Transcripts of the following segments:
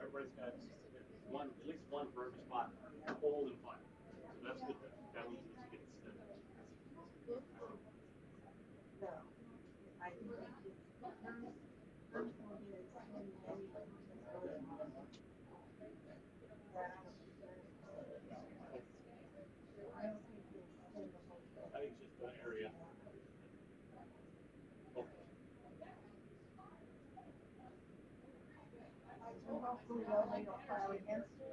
Everybody's got one, at least one for every spot, cold and fun. So that's good. That means it gets I think it's just an area. Hopefully they don't file against you.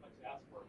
Let's ask for it.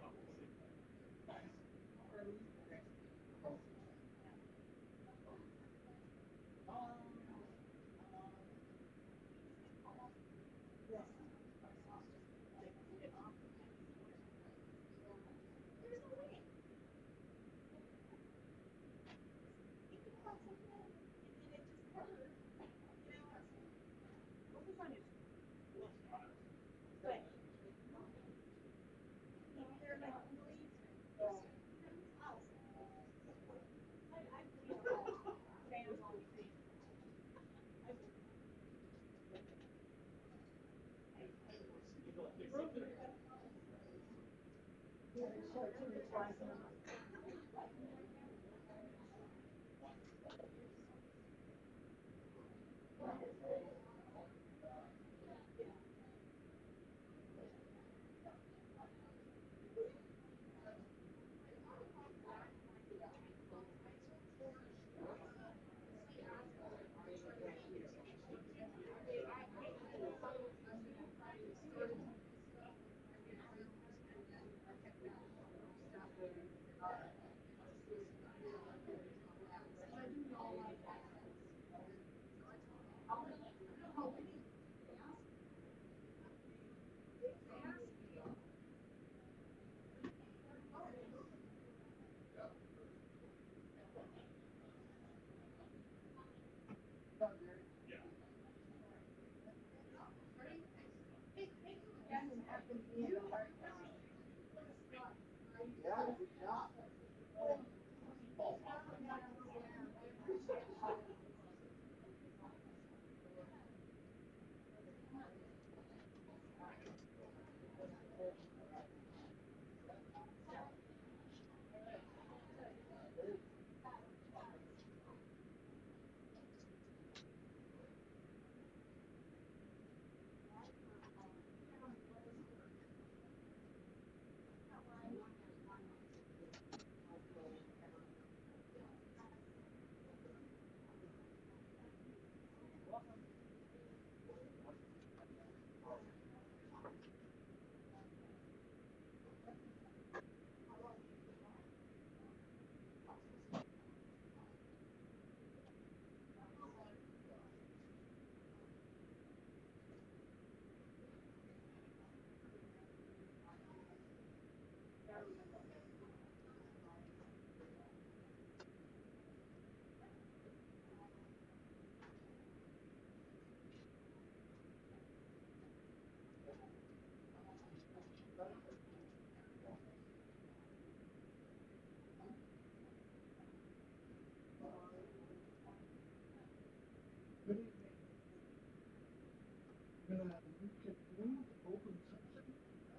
Open session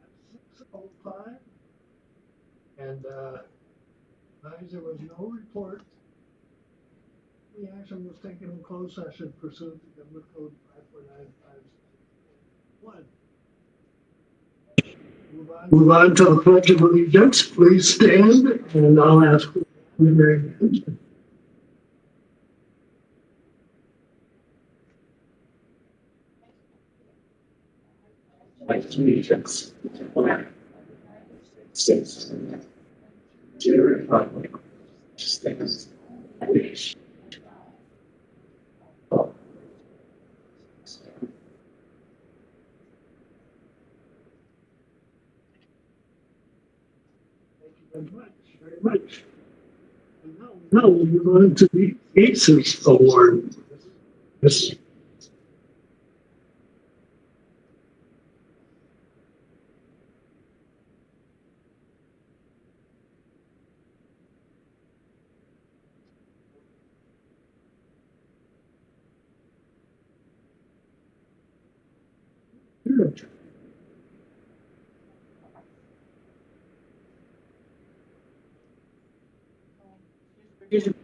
at 6:05. And there was no report. The action was taken in closed session pursuant to Government Code 54956.1. Move on to the Pledge of Allegiance. Please stand, and I'll ask for the Very much. Now we'll move on to the ACES Award. This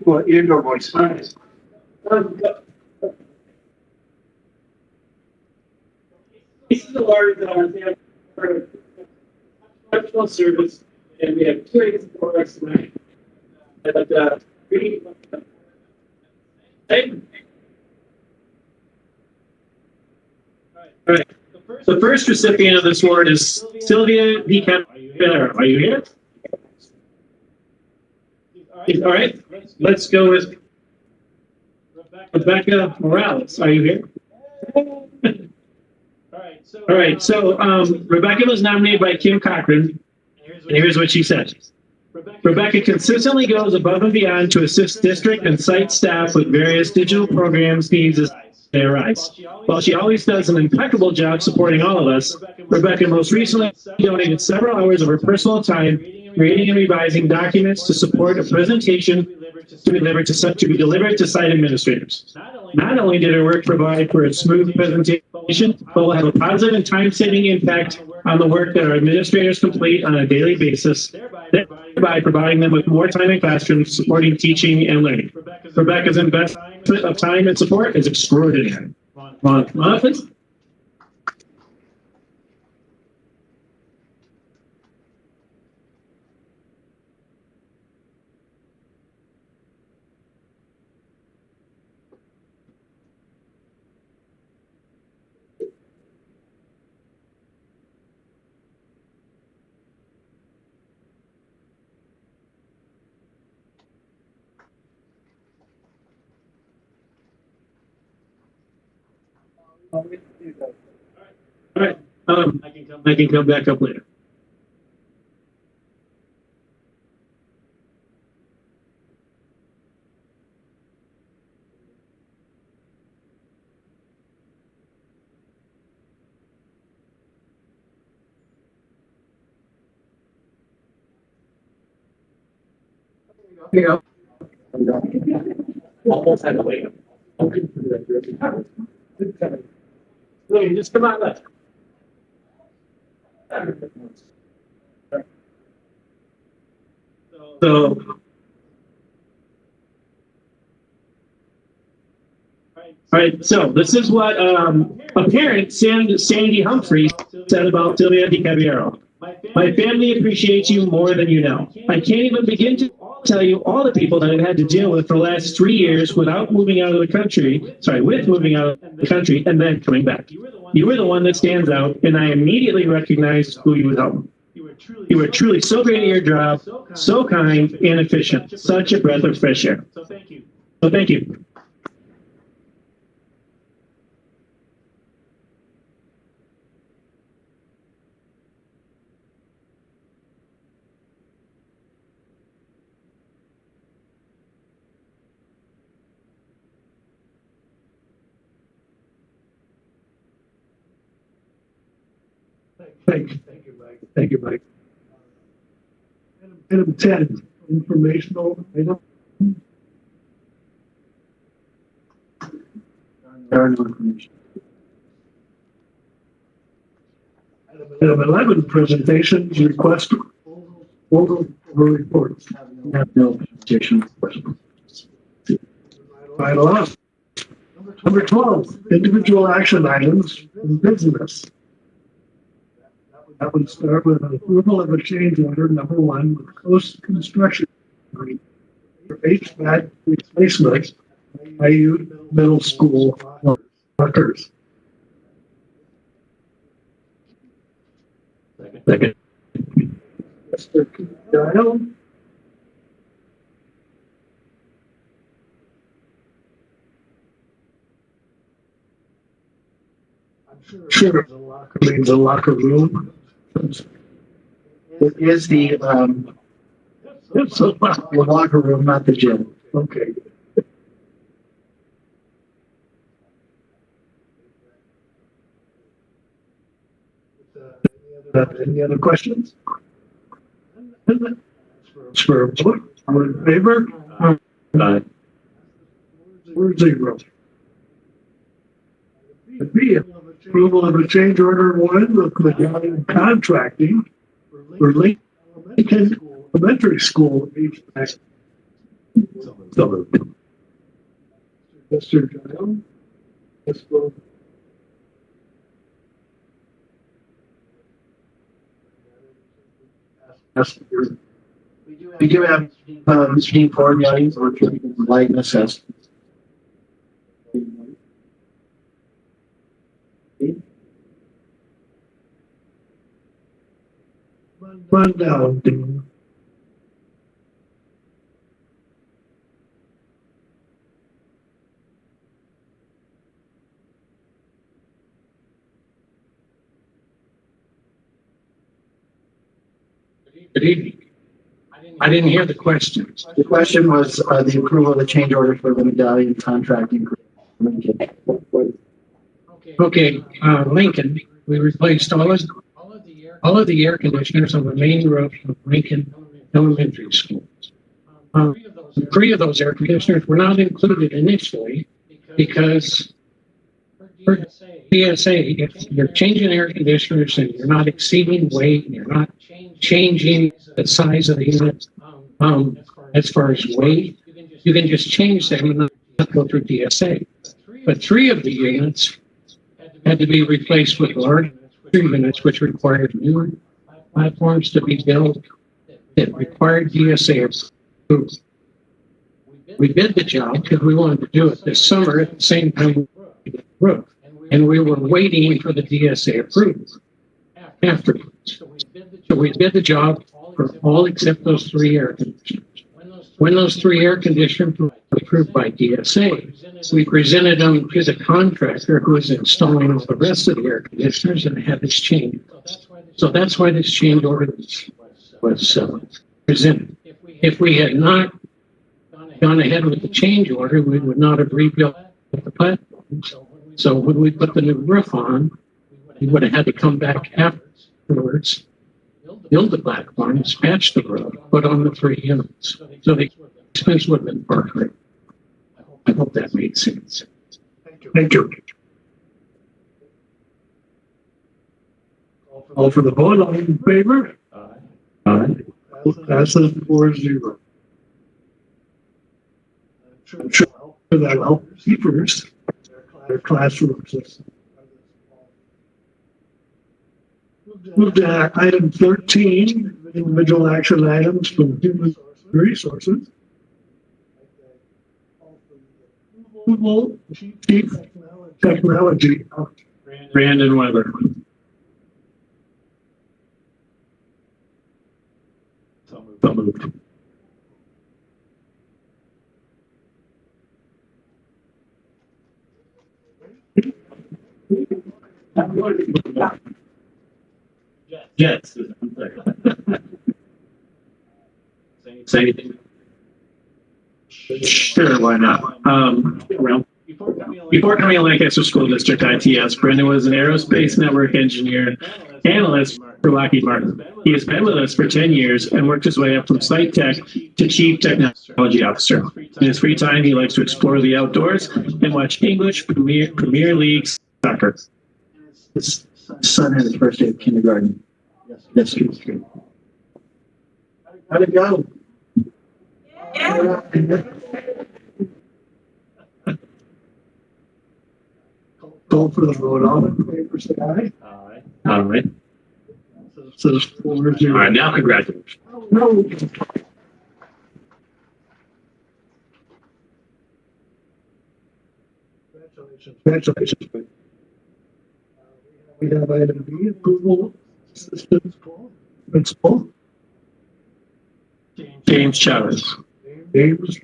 well, indoor voice. This is a large for professional service, and we have two agents for us tonight. But really, hey. All right. The first recipient of this award is Sylvia DiCapello. Are you here? All right. Let's go with Rebecca Morales. Are you here? All right. So Rebecca was nominated by Kim Cochran, and here's what she said. Rebecca consistently goes above and beyond to assist district and site staff with various digital programs needs as they arise. While she always does an impeccable job supporting all of us, Rebecca most recently donated several hours of her personal time reading and revising documents to support a presentation to be delivered to site administrators. Not only did her work provide for a smooth presentation, but will have a positive and time-saving impact on the work that our administrators complete on a daily basis, thereby providing them with more time in classrooms supporting teaching and learning. Rebecca's investment of time and support is extraordinary. Come on, please. All right. I can come back up later. Here you go. Almost had to wait. Wait, just come on left. So, all right. So this is what a parent, Sandy Humphrey, said about Sylvia DiCapello. My family appreciates you more than you know. I can't even begin to tell you all the people that I've had to deal with for the last 3 years without moving out of the country. Sorry, with moving out of the country and then coming back. You were the one that stands out, and I immediately recognized who you would help. You were truly so great at your job, so kind and efficient. Such a breath of fresh air. So thank you. Thank you, Mike. Thank you, Mike. Item 10, informational item. There are no information. Item 11, presentations, request over reports. Have no presentation request. Item 11. Number 12, individual action items in business. That would start with an approval of a change order, number 1, with Coast Construction for HVAC replacement IU Middle School workers. Second. Mr. Dial. I'm sure the locker means a locker room. It is the it's the locker room, not the gym. Okay. Any other questions? For a vote, all in favor? Aye. 4-0. B, approval of a change order one with Medallion Contracting for Lincoln Elementary School HVAC. So moved. Mr. Giles? Ms. Bowles? We do have Mr. Dean Ford in the audience, or can you enlighten us as run down, Dean. Good evening. I didn't hear the question. The question was the approval of the change order for the Medallion Contracting. Okay, Lincoln, we replaced all of the air conditioners on the main roof of Lincoln Elementary School. Three of those air conditioners were not included initially because for DSA, if you're changing air conditioners and you're not exceeding weight and you're not changing the size of the unit, as far as weight, you can just change that and not go through DSA. But three of the units had to be replaced with larger units, which required new platforms to be built that required DSA approval. We bid the job because we wanted to do it this summer at the same time we did the roof. And we were waiting for the DSA approval afterwards. So we did the job for all except those three air conditioners. When those three air conditioners were approved by DSA, we presented them to the contractor who was installing all the rest of the air conditioners and had this change. So that's why this change order was presented. If we had not gone ahead with the change order, we would not have rebuilt the platforms. So when we put the new roof on, we would have had to come back afterwards, build the platforms, patch the roof, put on the three units. So the expense would have been far greater. I hope that made sense. Thank you. All for the vote, all in favor? Aye. Passes 4-0. I'm sure that'll help keepers their classroom system. Move to item 13, individual action items from human resources. Approval, Chief Technology Officer. Brandon Weber. So moved. Jets. Say anything? Sure, why not? Before coming to Lancaster School District ITS, Brendan was an aerospace network engineer analyst for Lockheed Martin. He has been with us for 10 years and worked his way up from site tech to chief technology officer. In his free time, he likes to explore the outdoors and watch English Premier League soccer. His son had his first day of kindergarten. Yes, yesterday. How'd it go? Call for the vote. All in favor, say aye. Aye. All right. Says 4-0. All right, now congratulations. No. Congratulations. We have item B, approval Assistant Principal James Chavez. James.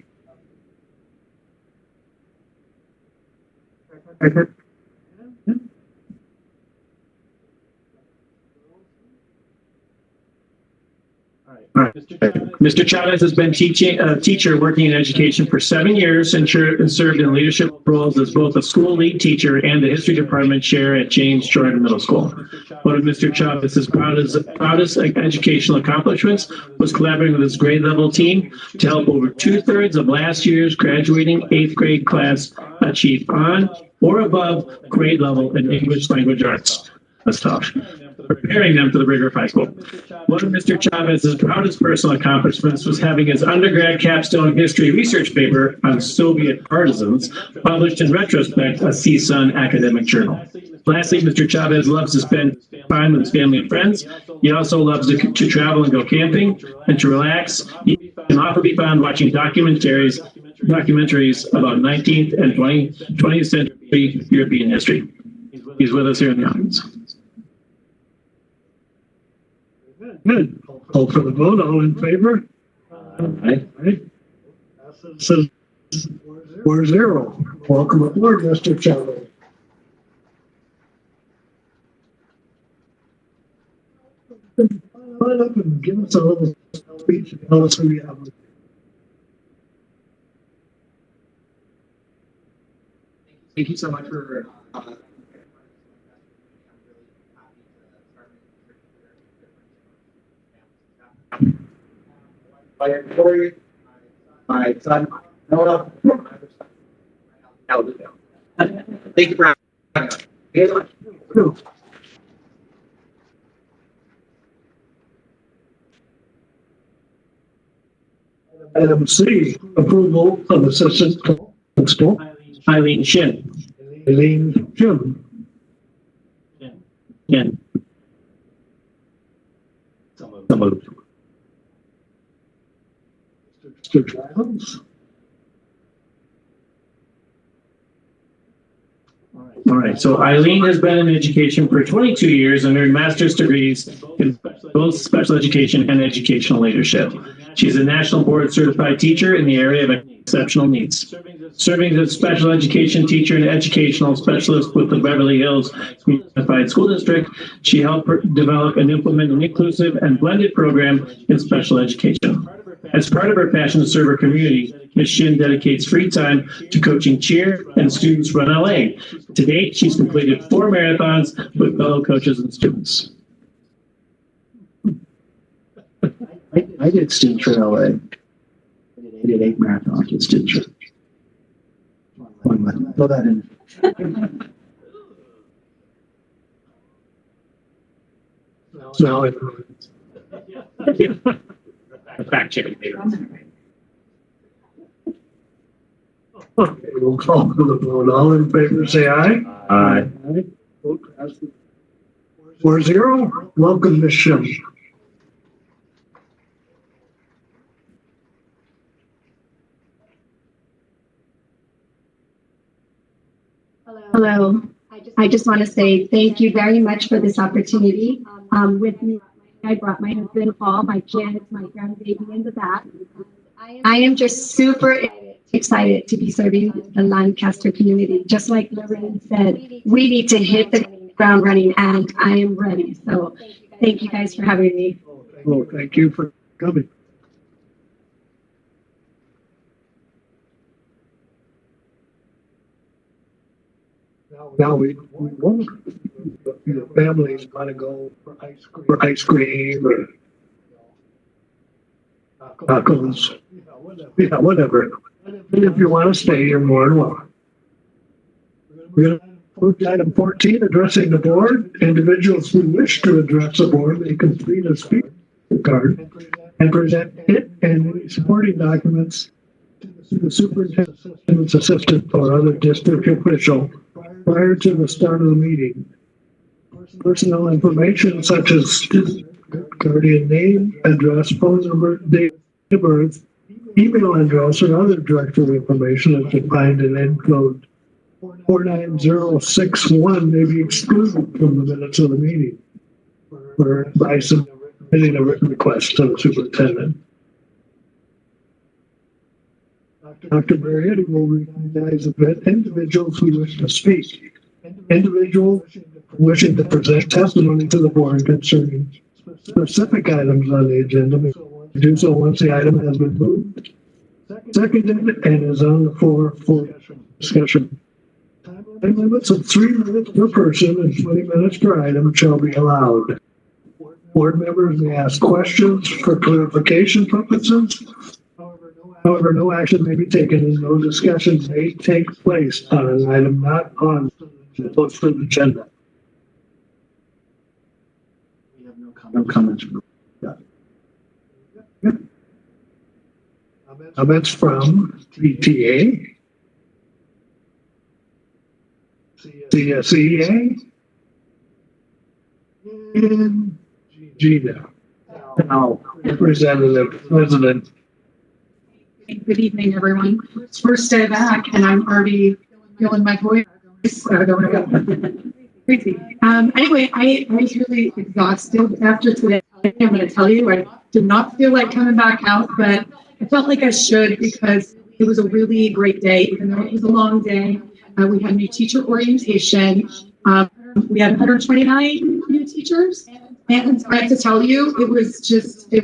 Mr. Chavez has been a teacher working in education for 7 years and served in leadership roles as both a school lead teacher and the history department chair at James Jordan Middle School. One of Mr. Chavez's proudest educational accomplishments was collaborating with his grade level team to help over 2/3 of last year's graduating 8th grade class achieve on or above grade level in English language arts. That's tough. Preparing them for the rigor of high school. One of Mr. Chavez's proudest personal accomplishments was having his undergrad capstone history research paper on Soviet partisans published in retrospect a CSUN academic journal. Lastly, Mr. Chavez loves to spend time with his family and friends. He also loves to travel and go camping and to relax. He can often be found watching documentaries about 19th and 20th century European history. He's with us here in the audience. Good. Call for the vote. All in favor? Aye. Says 4-0. Welcome aboard, Mr. Chavez. Line up and give us a little speech and tell us who you have. Thank you so much for my son, Noah. Thank you for having me. Item C, approval of assistant principal Eileen Shin. Eileen Jim. Ken. Mr. Giles. All right, so Eileen has been in education for 22 years and earned master's degrees in both special education and educational leadership. She's a national board certified teacher in the area of exceptional needs. Serving as a special education teacher and educational specialist with the Beverly Hills Unified School District, she helped develop and implement an inclusive and blended program in special education. As part of her passion to serve her community, Ms. Shin dedicates free time to coaching cheer and students run LA. To date, she's completed 4 marathons with fellow coaches and students. I did student run LA. I did 8 marathons with student run. Throw that in. Now, Fact checking later. okay, we'll call for the vote. All in favor, say aye. Aye. Vote passes 4-0. Welcome, Ms. Shim. Hello. I just want to say thank you very much for this opportunity. With me, I brought my husband, Paul, my kids, my grandbaby in the back. I am just super excited to be serving the Lancaster community. Just like Lorraine said, we need to hit the ground running, and I am ready. So thank you guys for having me. Oh, thank you for coming. Now we won't. Your families want to go for ice cream or tacos. Yeah, whatever. If you want to stay, you're more than welcome. We're going to move to item 14, addressing the board. Individuals who wish to address the board may complete a speaker card and present it and any supporting documents to the superintendent's assistant or other district official prior to the start of the meeting. Personal information such as guardian name, address, phone number, date of birth, email address, or other directory information as defined in end code 49061 may be excluded from the minutes of the meeting. for advice and submitting a written request to the superintendent. Dr. Marietta will recognize individuals who wish to speak. Individuals wishing to present testimony to the board concerning specific items on the agenda may do so once the item has been moved, seconded, and is on the floor for discussion. Time limits of 3 minutes per person and 20 minutes per item shall be allowed. Board members may ask questions for clarification purposes. However, no action may be taken and no discussion may take place on an item not on the posted agenda. We have no comments. Comments from PTA, CSEA, and GINA. Now, Representative President. Good evening, everyone. It's first day back, and I'm already feeling my voice going crazy. Anyway, I was really exhausted after today. I'm going to tell you, I did not feel like coming back out, but I felt like I should because it was a really great day, even though it was a long day. We had new teacher orientation. We had 129 new teachers, and I have to tell you, it was a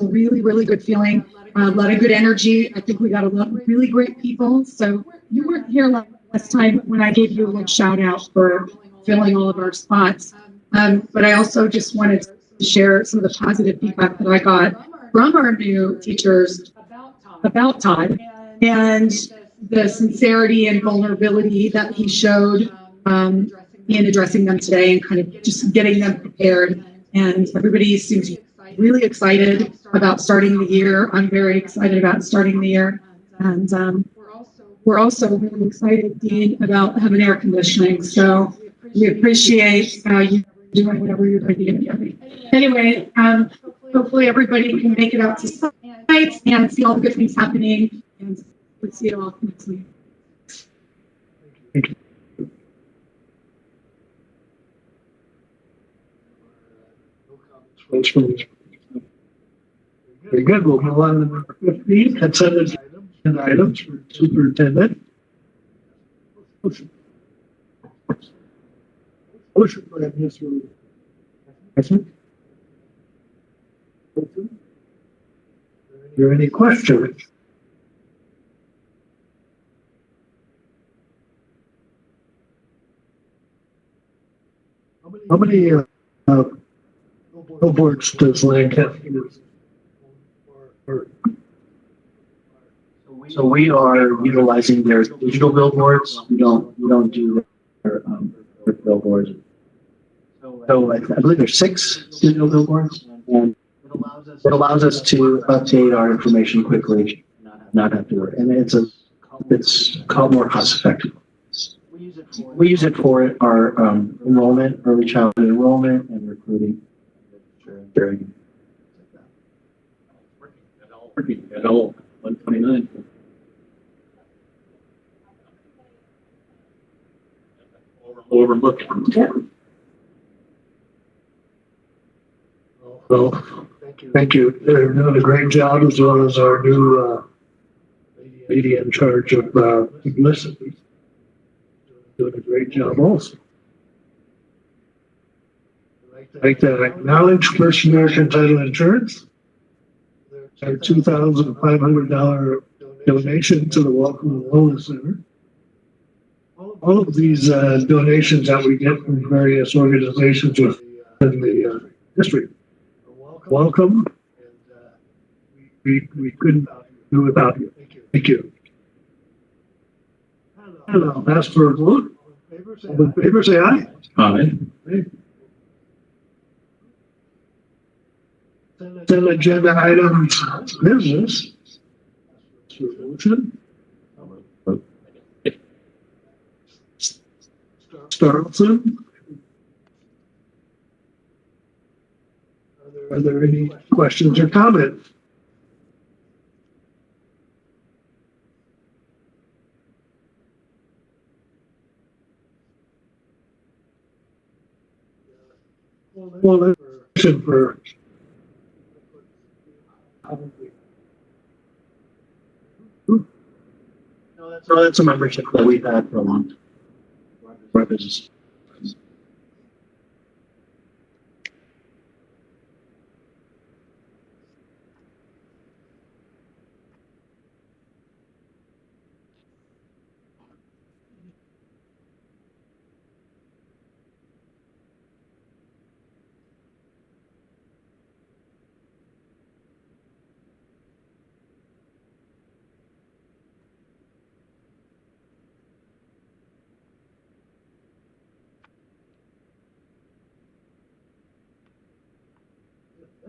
really, really good feeling. A lot of good energy. I think we got a lot of really great people. So you weren't here last time when I gave you a little shout out for filling all of our spots. But I also just wanted to share some of the positive feedback that I got from our new teachers about Todd and the sincerity and vulnerability that he showed in addressing them today and kind of just getting them prepared. And everybody seems really excited about starting the year. I'm very excited about starting the year. And we're also really excited, Dean, about having air conditioning. So we appreciate you doing whatever you're going to do. Anyway, hopefully everybody can make it out to sites and see all the good things happening. And we'll see you all next week. Thank you. Very good. We'll move on to number 15, consent items for superintendent. Motion for Mr. President. Are there any questions? How many billboards does Lancaster use? So we are utilizing their digital billboards. We don't do their billboards. So I believe there's 6 digital billboards, and it allows us to update our information quickly, not have to worry. And it's called more cost effective. We use it for our enrollment, early childhood enrollment, and recruiting. Working at all 129. Overlooked. Well, thank you. They're doing a great job, as well as our new lady in charge of publicity. Doing a great job also. I'd like to acknowledge First American Title Insurance, our $2,500 donation to the Welcome and Wellness Center. All of these donations that we get from various organizations within the district, welcome. We couldn't do without you. Thank you. And I'll ask for a vote. All in favor, say aye. Aye. Then agenda items, business. Motion. Starlson. Are there any questions or comments? Well, for. So that's a membership that we've had for a long time. For our business.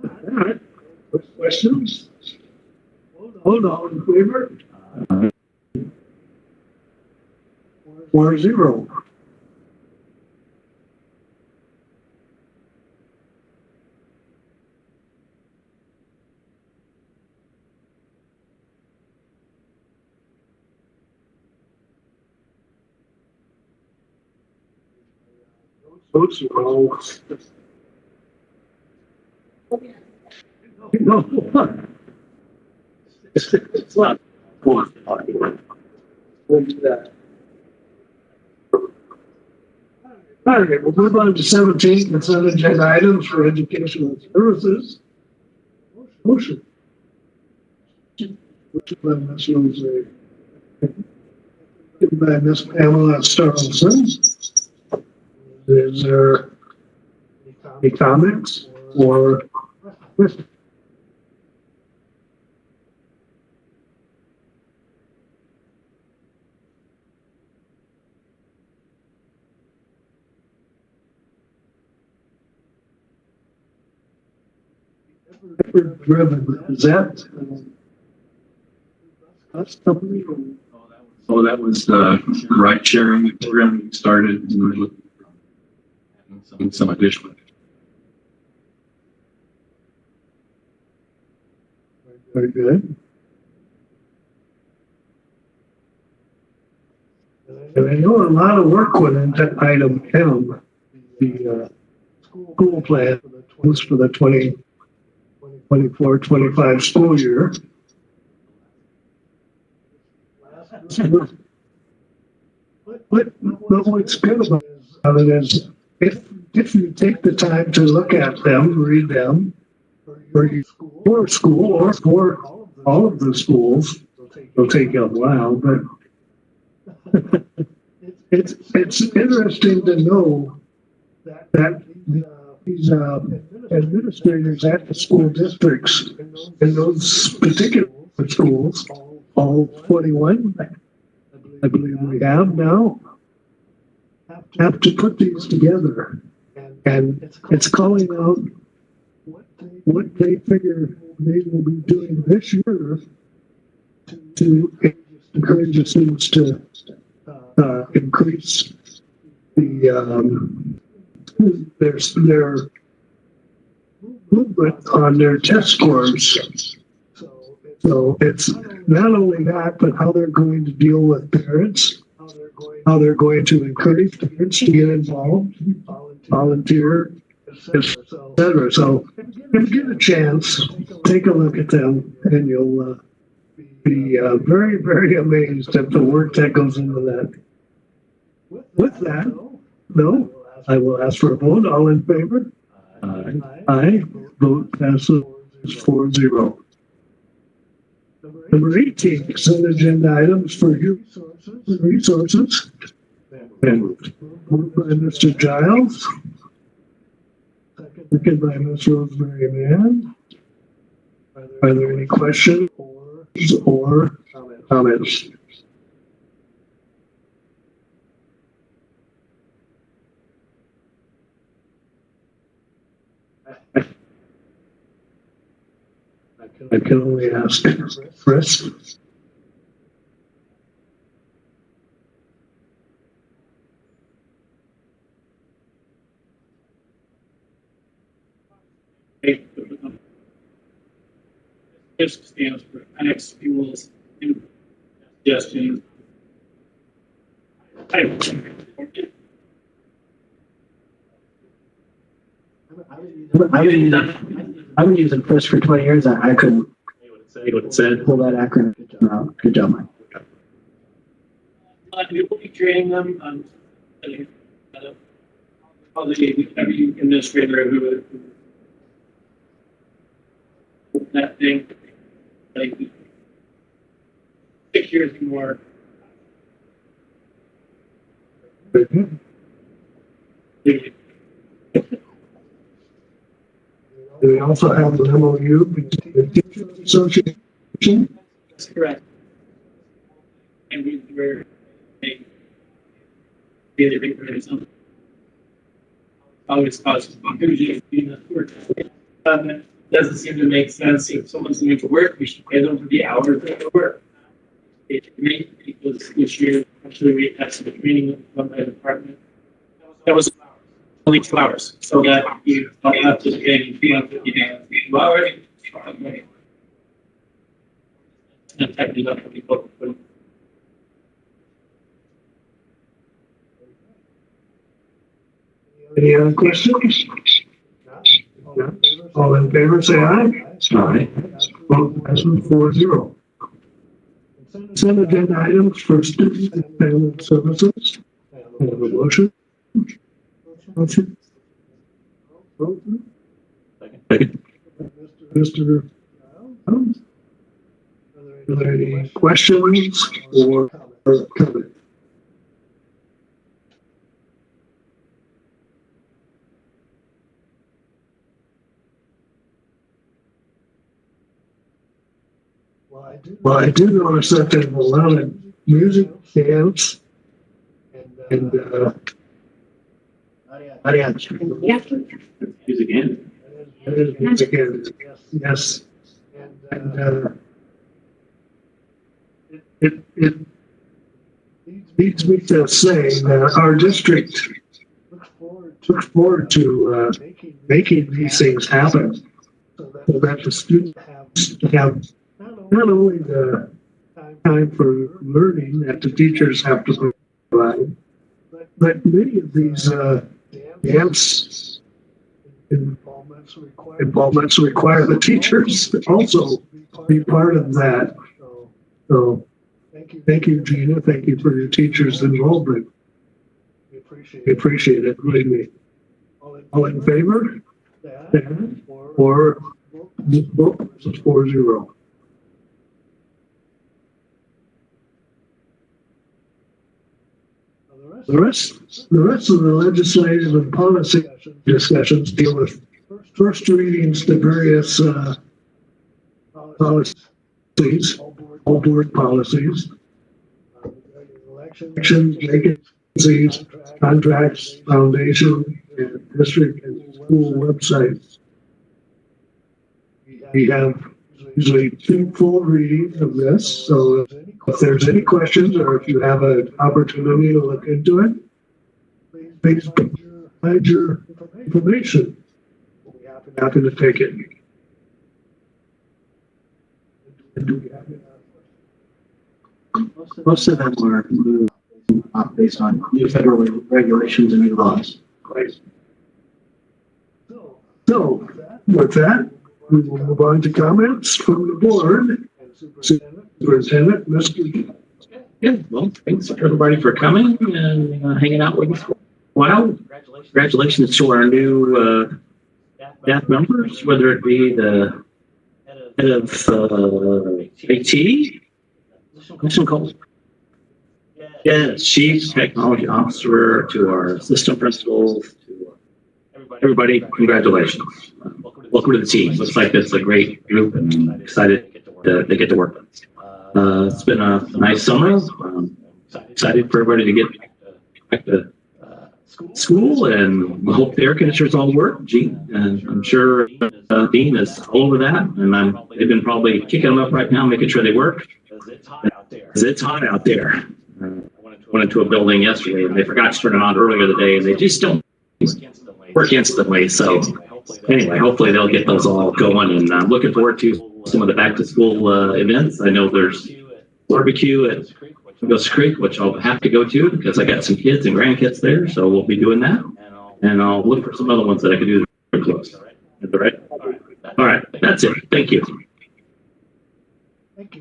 All right. Questions? Hold on, in favor? 4-0. Votes are all. No. It's not. We'll do that. All right, we'll move on to 17, consent agenda items for educational services. Motion. Which by Ms. Rose, given by Ms. Pamela Starlson. Is there any comments or questions? Driven, is that bus company? So that was the ride sharing program we started. And we're looking for some additional. Very good. And I know a lot of work went into item M, the school plan was for the 2024-25 school year. But what's good about it is if you take the time to look at them, read them, for your school or for all of the schools, it'll take you a while, but it's interesting to know that these administrators at the school districts in those particular schools, all 21, I believe we have now, have to put these together. And it's calling out what they figure they will be doing this year to encourage the students to increase their movement on their test scores. So it's not only that, but how they're going to deal with parents, how they're going to encourage parents to get involved, volunteer, etc. So if you get a chance, take a look at them, and you'll be very, very amazed at the work that goes into that. With that, no, I will ask for a vote. All in favor? Aye. Vote passes 4-0. Number 18, consent agenda items for human resources. And moved by Mr. Giles. Second by Ms. Rosemary Mann. Are there any questions or comments? I can only ask Chris. This stands for Annex Fuels Ingestion. I've been using FIST for 20 years. I couldn't Say what it said. pull that acronym out. Good job, Mike. We will be training them on all the every administrator who that thing, like 6 years or more. We also have the MOU between the Teachers Association. That's correct. And we were really big for something. Always possible. Doesn't seem to make sense. If someone's doing for work, we should pay them for the hours they work. It may, because this year, actually, we had some training from my department. That was only 2 hours, so that you don't have to pay 2 hours. Not technically enough for people. Any other questions? No? All in favor, say aye. Aye. Vote passes 4-0. Consent agenda items for student and family services. Have a motion? Motion? Second. Mr. Are there any questions or comments? Well, I do notice that there's a lot of music, dance, and Music in. music, and yes, and it leads me to say that our district looks forward to making these things happen, so that the students have not only the time for learning that the teachers have to provide, but many of these dance involvements require the teachers to also be part of that. So thank you, Gina. Thank you for your teachers' involvement. We appreciate it, believe me. All in favor? Or vote 4-0. The rest of the legislative and policy discussions deal with first readings to various policies, all board policies, elections, vacancies, contracts, foundation, and district and school websites. We have usually 2 full readings of this, so if there's any questions or if you have an opportunity to look into it, please provide your information. We'll be happy to take it. Most of them were moved based on new federal regulations and new laws. Right. So, with that, we will move on to comments from the board. Superintendent, Mr. Yeah, well, thanks everybody for coming and hanging out with us. Wow, congratulations to our new staff members, whether it be the head of AT, mission calls. Yes, chief technology officer, to our assistant principals, to everybody, congratulations. Welcome to the team. Looks like it's a great group and I'm excited to get to work. It's been a nice summer. Excited for everybody to get back to school, and we hope the air conditioners all work. Gene, and I'm sure Dean is all over that, and they've been probably kicking them up right now, making sure they work. Because it's hot out there. Went into a building yesterday and they forgot to turn it on earlier the day, and they just don't work instantly. So anyway, hopefully they'll get those all going, and I'm looking forward to some of the back to school events. I know there's barbecue at Ghost Creek, which I'll have to go to because I got some kids and grandkids there, so we'll be doing that. And I'll look for some other ones that I could do close. Is that right? All right, that's it. Thank you. Thank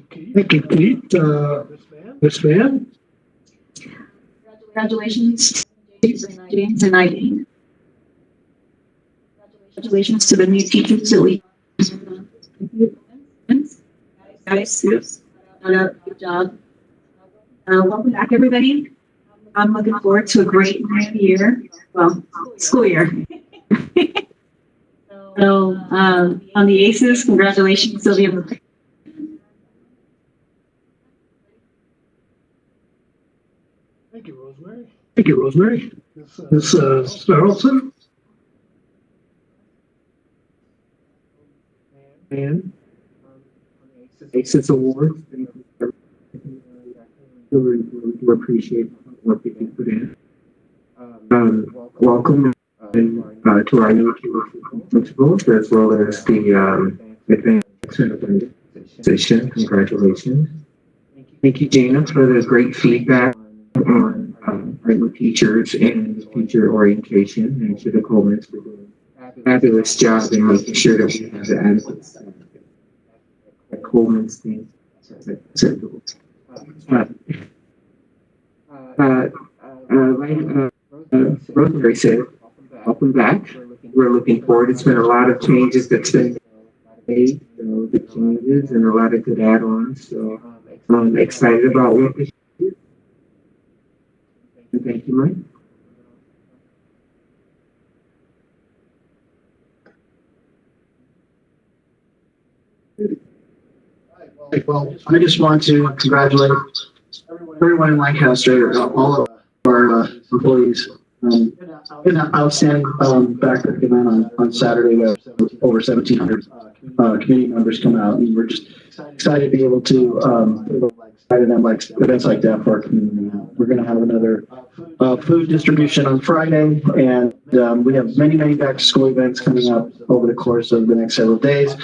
you, Keith. Miss Van? Congratulations, James and Eileen. Congratulations to the new teachers that we. Guys, good job. Welcome back, everybody. I'm looking forward to a great new year. Well, school year. So, on the ACEs, congratulations, Sylvia. Thank you, Rosemary. Thank you, Rosemary. Miss Sparrelson? And ACES Award. We appreciate what you put in. Welcome to our new principals, as well as the advancement organization. Congratulations. Thank you, Jana, for the great feedback on our new teachers and teacher orientation, and to the Coleman's for doing a fabulous job in making sure that we have the adequate staff at Coleman's thing. Rosemary said, welcome back. We're looking forward. It's been a lot of changes that's been made, so the changes and a lot of good add-ons. So I'm excited about what this is. Thank you, Mike. Well, I just want to congratulate everyone in Lancaster, all of our employees. An outstanding background event on Saturday. Over 1,700 community members come out, and we're just excited to be able to events like that for our community. We're going to have another food distribution on Friday, and we have many back to school events coming up over the course of the next several days.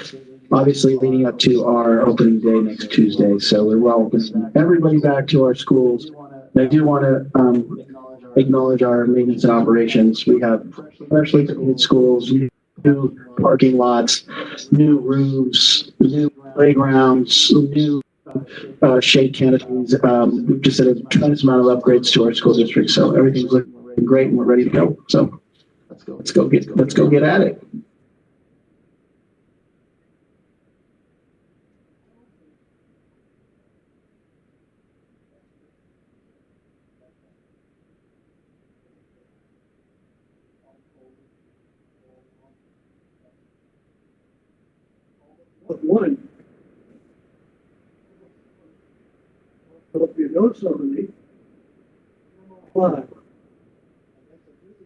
Obviously, leading up to our opening day next Tuesday. So we're welcoming everybody back to our schools. And I do want to acknowledge our maintenance and operations. We have freshly completed schools, new parking lots, new roofs, new playgrounds, new shade canopies. We've just had a tremendous amount of upgrades to our school district. So everything's looking great, and we're ready to go. So let's go get at it. One. So if you know somebody,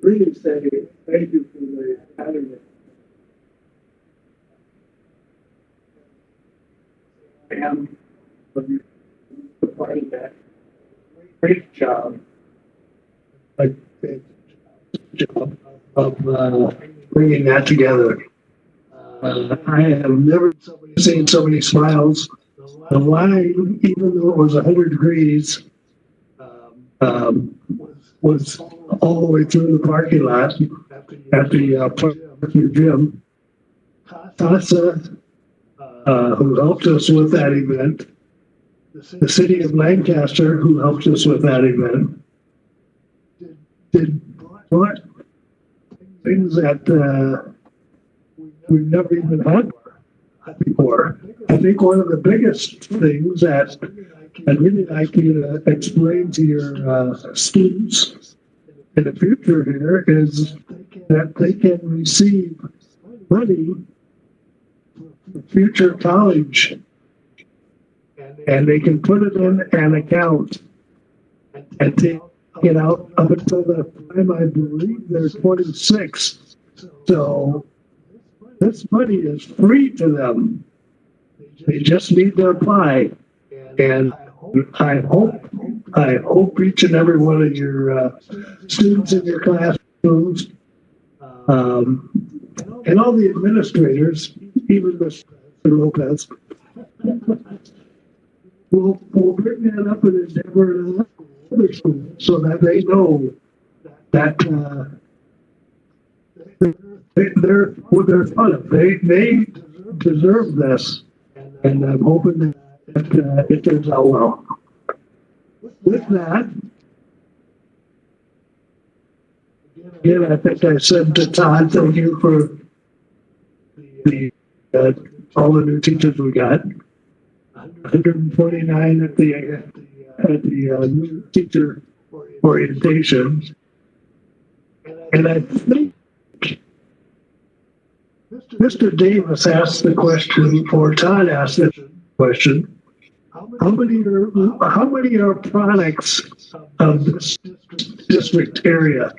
really say thank you for the Saturday. And the part of that great job, of bringing that together. I have never seen so many smiles. The line, even though it was 100 degrees, was all the way through the parking lot at the gym. Tasa, who helped us with that event, the city of Lancaster, who helped us with that event, did what things that we've never even had before. I think one of the biggest things that I'd really like you to explain to your students in the future here is that they can receive money for future college, and they can put it in an account and take it out up until the time I believe they're 26. So this money is free to them. They just need to apply. And I hope each and every one of your students in your classrooms and all the administrators, even Mr. Lopez, will bring that up in endeavor in other schools so that they know that they're fun. They deserve this, and I'm hoping that it turns out well. With that, again, I think I said to Todd, thank you for all the new teachers we got. 149 at the new teacher orientation. And I think Mr. Davis asked the question, or Todd asked the question, how many are products of this district area?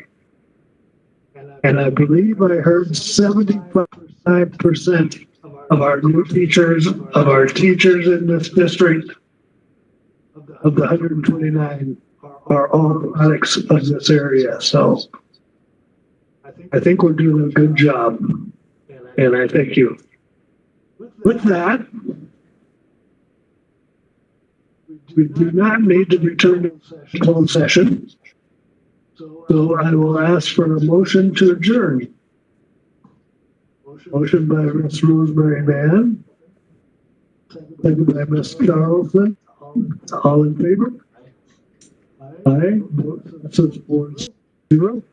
And I believe I heard 75% of our new teachers, of our teachers in this district, of the 129, are all products of this area. So I think we're doing a good job, and I thank you. With that, we do not need to return to closed session. So I will ask for a motion to adjourn. Motion by Ms. Rosemary Mann, second by Ms. Carlson. All in favor? Aye. Says 4-0.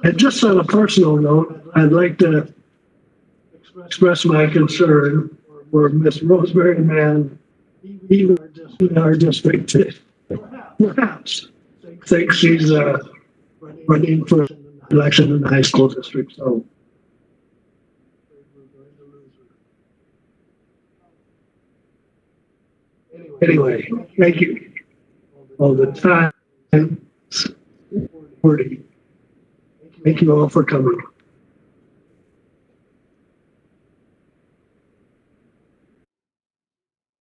And just on a personal note, I'd like to express my concern for Ms. Rosemary Mann, even in our district, perhaps thinks she's running for election in the high school district. So anyway, thank you all the time. Thank you all for coming.